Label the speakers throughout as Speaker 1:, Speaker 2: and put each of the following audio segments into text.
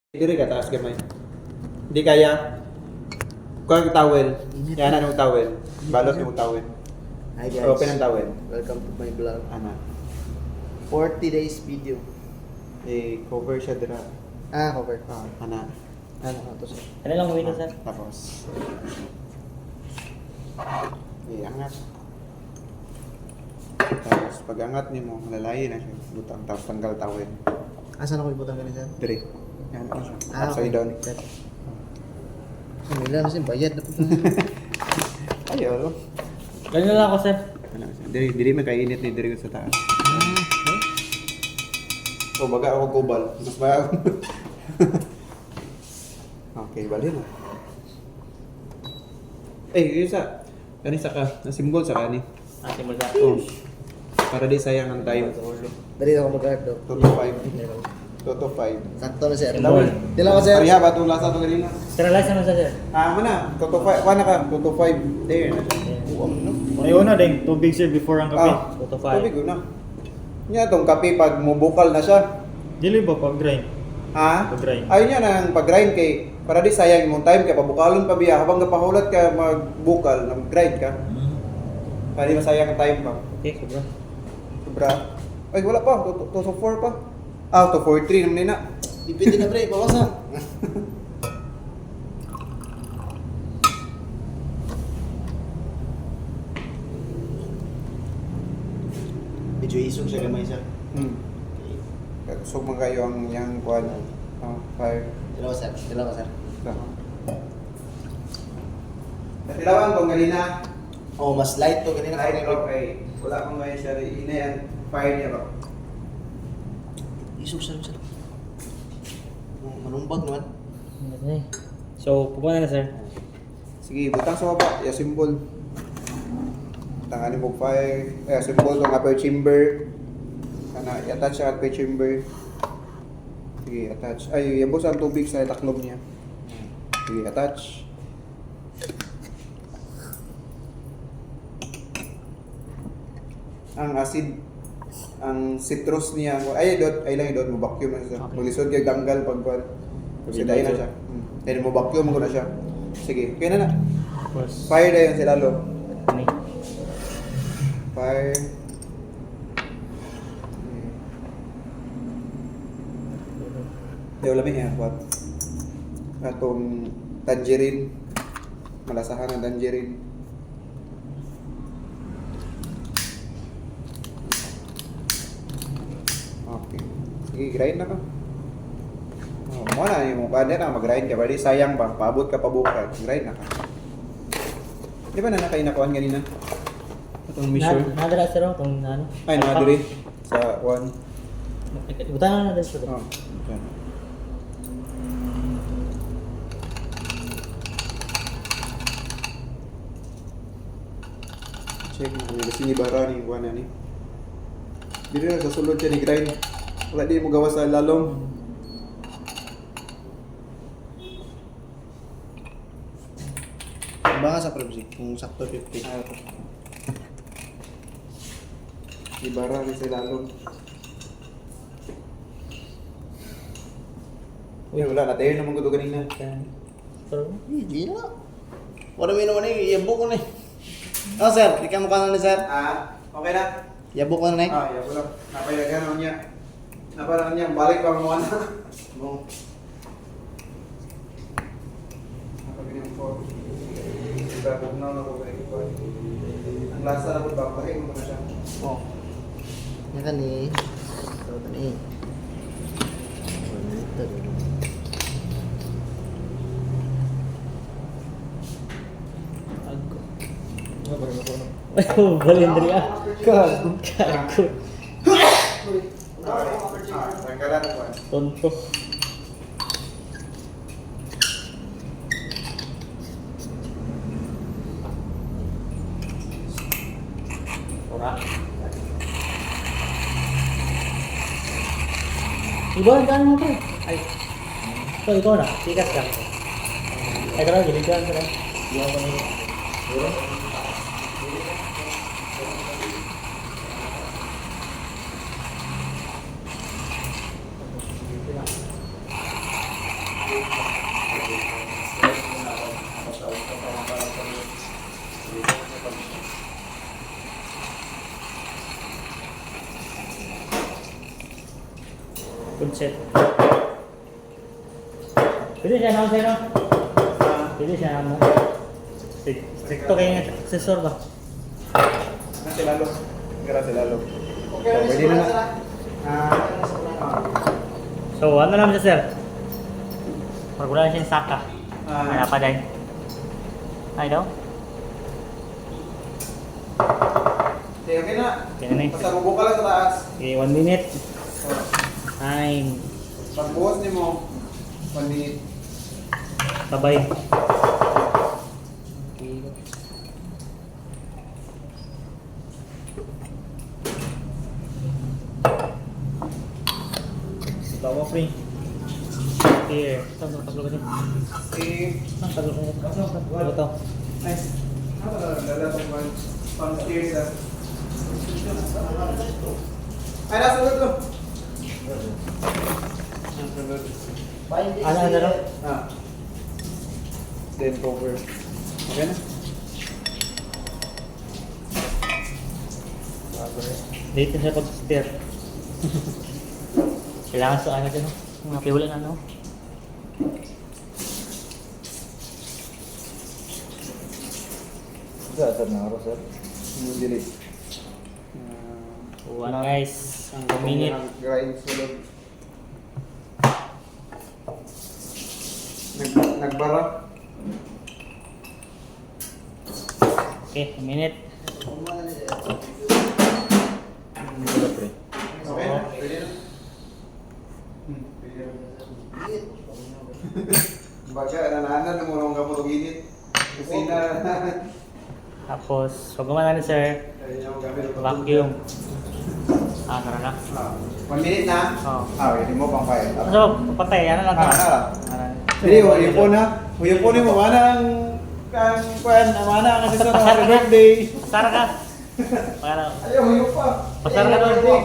Speaker 1: Diri ka taas gamay. Hindi kaya. Kuha ang towel. Yan ang towel. Balot yung towel.
Speaker 2: Hi guys.
Speaker 1: Open ang towel.
Speaker 2: Welcome to my vlog.
Speaker 1: Ana.
Speaker 2: 40 days video.
Speaker 1: Cover siya dira.
Speaker 2: Cover.
Speaker 1: Ana.
Speaker 2: Ano to sir?
Speaker 3: Ano lang gawin sir?
Speaker 1: Tapos. Angat. Tapos pag angat ni mo, lalayin na siya. Butang tapos tanggal towel.
Speaker 2: Asan ako ibutang ganun sir?
Speaker 1: Diri. Yan ano siya.
Speaker 2: Okay.
Speaker 1: Upside down.
Speaker 2: Nila na siya, bayad na po.
Speaker 1: Ayo.
Speaker 3: Ganyan lang ako sir.
Speaker 1: Ano siya. Diri makainit ni diri sa taas. So baga ako kubal. Mas ba ako. Okay, bali na. Isa. Kanisa ka. Nasimbol sa kani.
Speaker 3: Simul ka.
Speaker 1: Oh. Para di sayang ang time.
Speaker 2: Dali ako mag-guard do.
Speaker 1: 2 to 5. 2 to 5.
Speaker 2: Sakto na sir.
Speaker 3: Symbol.
Speaker 2: Tila ko sir.
Speaker 1: Pariha ba itong lasa ito kanina?
Speaker 3: Sterilize naman sir.
Speaker 1: Mana? 2 to 5. Kuha na ka. 2 to 5. There na siya.
Speaker 4: Ayaw na din, tubig sir before ang kape.
Speaker 3: 2 to 5.
Speaker 1: Tubig ko na. Nga itong kape pag mubukal na siya.
Speaker 4: Dili ba pag grind?
Speaker 1: Ha?
Speaker 4: Pag-grind.
Speaker 1: Ayun yan ang pag-grind kay para di sayang mong time kay pabukalon pa biya habang gapahulat ka magbukal, nag-grind ka. Para di masayang ang time pa.
Speaker 3: Okay, sobra.
Speaker 1: Sobra. Ay wala pa, 2 to 4 pa. 2 to 4 3 naman na.
Speaker 2: Dipindi na pre, bawasan. Medyo isog siya gamay sir.
Speaker 1: So man kayo ang yang kuan. Fire.
Speaker 2: Tila ko sir. Tila ko sir.
Speaker 1: Natilawan ko ganina.
Speaker 2: Oh, mas light to ganina
Speaker 1: Light
Speaker 2: pa.
Speaker 1: okay. Wala akong ngayon siya. Inay ang fire niya ba?
Speaker 2: Isog siya sir. Manumbag naman.
Speaker 3: So, pupunta na sir.
Speaker 1: Sige, butang sa baba. Ya symbol. Tanganin mo fire. Symbol ng upper chamber. Kana, i-attach sa upper chamber. Sige, attach. Ay, yabos ang tubig sa taklog niya. Sige, attach. Ang acid, ang citrus niya. Ay, lang idot mo vacuum na siya.
Speaker 3: Okay.
Speaker 1: Maglisod kay ganggal pag kuan. Sidayin na siya. Then mo vacuum mo na siya. Sige, kaya na.
Speaker 3: Tapos,
Speaker 1: Fire na yun si Lalo.
Speaker 3: ano
Speaker 1: Fire. Di wala may what? Atong tangerine. Malasahan ng tangerine. Okay. Sige, grind na ka. Mo na yung mukha na mag-grind ka. Bali sayang ba? Paabot ka pa bukas. Grind na ka. Di ba na nakainakuan ganina? Itong measure?
Speaker 3: Nadala sir ako kung ano.
Speaker 1: Ay, nakadiri. Sa 1.
Speaker 3: Butan na din sir.
Speaker 1: Oh, okay. Check mo kung kasi bara ni kuha na ni. Dili na sa sulod siya ni grind. Wala di mo gawa sa lalong.
Speaker 2: Baka sa privacy, kung sakto 50.
Speaker 1: Di bara ni sa lalong. Uy, wala na tayo naman ko to kanina.
Speaker 3: Pero,
Speaker 2: Hindi na. Wala mo naman eh, yabo ko na eh. Oh sir, ikaw mukha na ni sir.
Speaker 1: Okay na?
Speaker 2: Yabo ko na eh.
Speaker 1: Ya wala. Napayagan naman niya. Napayagan niya, balik pa mo na. Mo. Napayagan po. Diba, kung na ko kayo ko. Ang lasa na po ba? Bakit mo na siya?
Speaker 2: Oh. Yan ka ni. Ito ni.
Speaker 3: Balindri ah.
Speaker 2: Kago.
Speaker 3: Kago.
Speaker 1: Tanggalan ko.
Speaker 3: Tonto. Ora. Iba ang daan mo pre. Ay. Ikaw na. Tikas ka. Ay, tara, gilid ka. Tara. Iba ko na yun. Good set. Pwede siya naman sa'yo, no? Pwede siya naman. Stricto kayo nga, accessor ba?
Speaker 1: Kasi lalo. Kasi lalo.
Speaker 2: Okay,
Speaker 1: So, pwede na na.
Speaker 3: So, ano naman siya, sir? Pag wala siyang saka. Wala pa din. Ay daw?
Speaker 1: Okay na.
Speaker 3: Okay na eh.
Speaker 1: Basta bubuka lang sa taas.
Speaker 3: Okay, 1 minute. Time.
Speaker 1: Pagbuhos ni mo, 1 minute.
Speaker 3: Sabay.
Speaker 4: Tawa free.
Speaker 3: Here. Ito, taglo ka din.
Speaker 1: Okay.
Speaker 3: Taglo ka din. Taglo to.
Speaker 1: Nice. Dala itong pang stairs ah. Ay, nasa ulit to.
Speaker 3: Ano, ano?
Speaker 1: Ah. Then cover. Okay na?
Speaker 3: Dito siya pag-steer. Kailangan sa ano dyan, no? Okay, wala na, no?
Speaker 4: Sir na ako, sir.
Speaker 1: Delete.
Speaker 3: One guys. 1 minute.
Speaker 1: Grind sulod. Nagbara.
Speaker 3: Okay, 1 minute.
Speaker 4: Wala free.
Speaker 1: Okay na? Pwede na? Pwede na. Baga, nanahanan na mo nung gamot o ginit. Kusina.
Speaker 3: Tapos, pag gumana na, sir, vacuum. Tara na.
Speaker 1: 1 minute na?
Speaker 3: Oo.
Speaker 1: Hindi mo pang fire.
Speaker 3: So, papatay. Ano lang to?
Speaker 1: Hindi, uyupon na. Uyupon mo, mana ang kuwan, mana ang asesor ng happy birthday.
Speaker 3: Pasara ka. Para.
Speaker 1: Ayaw, uyup pa.
Speaker 3: Pasara ka doon.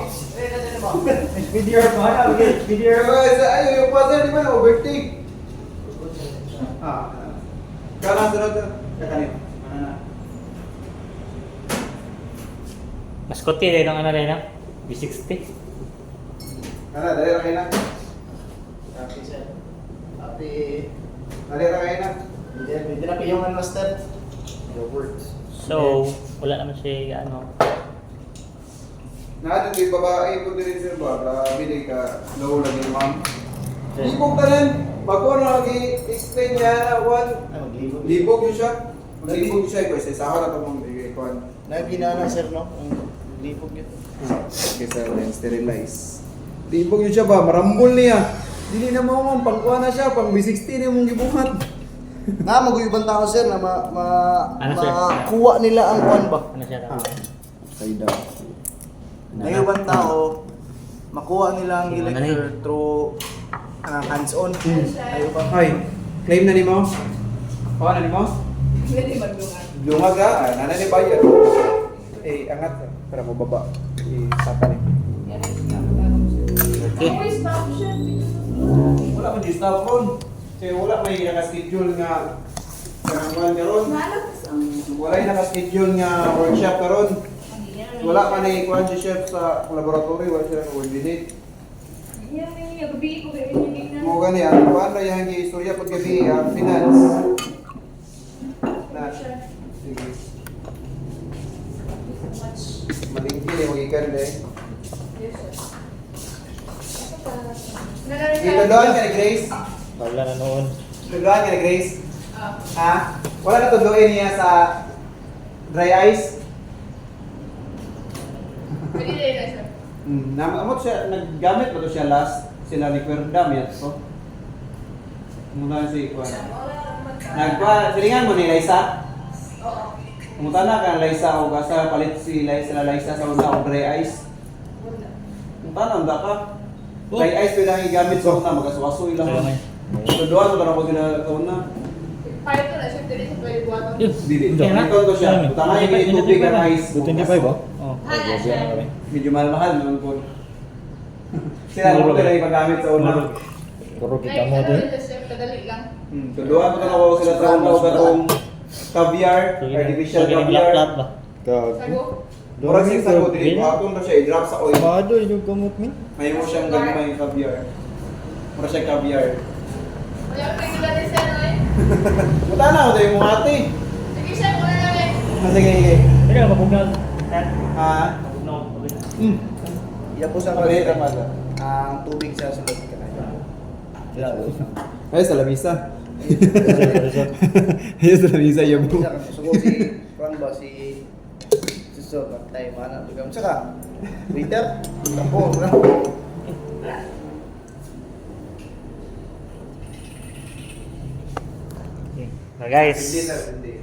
Speaker 1: Video, mana, video. Ayaw, uyup pa, sir, di ba na, birthday? Kala, sunod, kakanin.
Speaker 3: Mas kuti rin ang ano rin, no? B60.
Speaker 1: Dali lang kayo na.
Speaker 2: Happy, sir. Happy.
Speaker 1: Dali lang kayo na.
Speaker 2: Hindi na yung master.
Speaker 1: Your words.
Speaker 3: So, wala naman siya, ano.
Speaker 1: Natin yung babae ko din sir ba? Grabe din ka. Low lang yung ma'am. Libog ka rin. Pag ko nag-explain niya, libog yun siya. Libog yun siya. Ikaw, isa-isahan na ito mong ikaw.
Speaker 2: Nagina na, sir, no? Ang lipog yun.
Speaker 1: Okay sir, then sterilize. Libog yun siya ba? Marambol niya. Dili na mo ma'am, pangkuha na siya. Pang B16 na mong gibuhat.
Speaker 2: Na, maguyuban tao, sir, na
Speaker 3: Ano, sir?
Speaker 2: makuha nila ang kwan ba?
Speaker 3: Ano siya?
Speaker 1: Say down.
Speaker 2: Naguyuban tao, makuha nila ang
Speaker 3: Ano na
Speaker 2: elector through hands-on. Naguyuban.
Speaker 1: Ay, claim na ni mo? Kuha na ni mo?
Speaker 5: Pwede maglungan.
Speaker 1: Lumag ka, nana ni bayad. Angat. Para mo baba. Saka ni.
Speaker 3: Okay.
Speaker 5: Always back siya.
Speaker 1: Wala man di stop phone. Kaya wala may naka-schedule nga kanangwan karon.
Speaker 5: Malakas ang...
Speaker 1: Wala yung naka-schedule nga workshop karon. Wala pa na ikuan si chef sa laboratory, wala sila coordinate.
Speaker 5: Yan yung gabi ko kaya hindi na.
Speaker 1: Mo gani ang kuan ra yang istorya pag gabi finance. Na. Sige. Malingki ni mo ikan de. Dito doon ka ni Grace.
Speaker 3: Wala na noon.
Speaker 1: Tudloan ka ni Grace. Ha? Wala na tudloin niya sa dry ice.
Speaker 5: Pwede rin na siya.
Speaker 1: Amot siya, naggamit ba to siya last? Sila ni Querdam yan to. Muna si Kwan. Silingan mo ni Liza?
Speaker 5: Oo.
Speaker 1: Kumuta na ka Liza o kasa palit si Liza sa una o dry ice.
Speaker 5: Wala.
Speaker 1: Kumuta na, handa ka. Dry ice pwede ang igamit sa una, magkaswasoy lang.
Speaker 3: Kaya may.
Speaker 1: Tuduan mo na ko sila sa una.
Speaker 5: Kahit ko na siya, pwede sa pwede buwatan.
Speaker 1: Dili.
Speaker 3: Kaya na?
Speaker 1: Ito to siya. Tama yung tubig ang ice.
Speaker 4: 25 ba?
Speaker 3: Oh.
Speaker 1: Medyo mahal-mahal naman po. Sila mo pwede ipagamit sa una.
Speaker 4: Puro kita
Speaker 5: Like,
Speaker 4: mo
Speaker 5: ano
Speaker 4: doon.
Speaker 5: rin siya,
Speaker 1: Kedua ko na ako sila trauma sa tong caviar, artificial caviar.
Speaker 3: Laklat ba?
Speaker 5: Sago.
Speaker 1: Murag sing sago dili ko aton na siya i-drop sa oil.
Speaker 4: Mado, yung gamot mi.
Speaker 1: May mo siyang gagmay caviar. Mura siya caviar.
Speaker 5: Wala ko regular din sir, eh.
Speaker 1: Buta na ako tayo mo ate.
Speaker 5: Sige, sir, muna lang eh.
Speaker 1: Sige, sige.
Speaker 3: Teka, mabugnaw.
Speaker 1: Ha?
Speaker 3: Mabugnaw.
Speaker 2: Iya po sa
Speaker 1: Sabi ka mala.
Speaker 2: ang tubig sa sulod ka na.
Speaker 1: Ay, sa lamisa. Ay, sa lamisa yung mo.
Speaker 2: Sugo si Juan ba si Suso patay mana tugam saka. Waiter, tapo na.
Speaker 3: Guys.
Speaker 1: Hindi, sir, hindi.